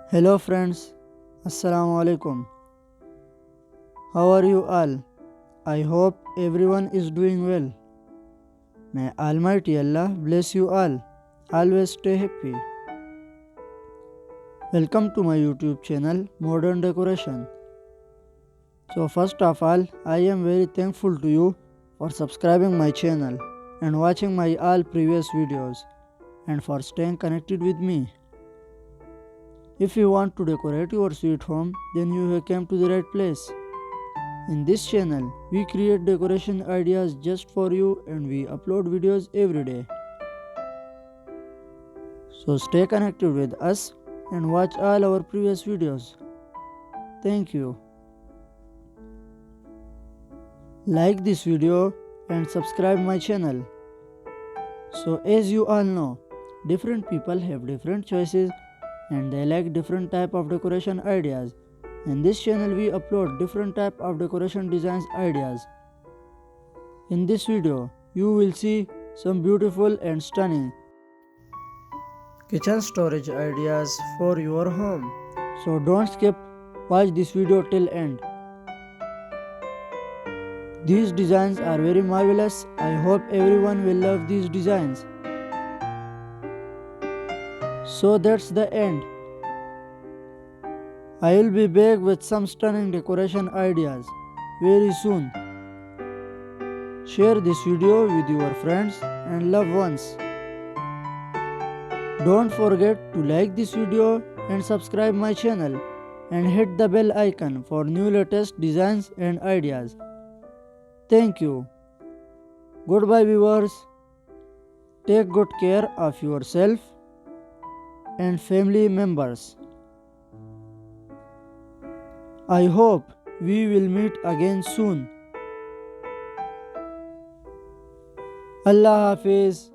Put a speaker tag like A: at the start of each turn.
A: Hello friends, Assalamu alaikum. How are you all? I hope everyone is doing well. May Almighty Allah bless you all. Always stay happy. Welcome to my YouTube channel Modern Decoration. So first of all, I am very thankful to you for subscribing my channel and watching my all previous videos and for staying connected with me. If you want to decorate your sweet home, then you have come to the right place. In this channel, we create decoration ideas just for you and we upload videos every day. So stay connected with us and watch all our previous videos. Thank you. Like this video and subscribe my channel. So as you all know, different people have different choices and they like different type of decoration ideas. In this channel we upload different type of decoration designs ideas. In this video you will see some beautiful and stunning kitchen storage ideas for your home. So don't skip, watch this video till end. These designs are very marvelous. I hope everyone will love these designs. So that's the end. I will be back with some stunning decoration ideas very soon. Share this video with your friends and loved ones. Don't forget to like this video and subscribe my channel and hit the bell icon for new latest designs and ideas. Thank you. Goodbye viewers. Take good care of yourself and family members. I hope we will meet again soon. Allah Hafiz.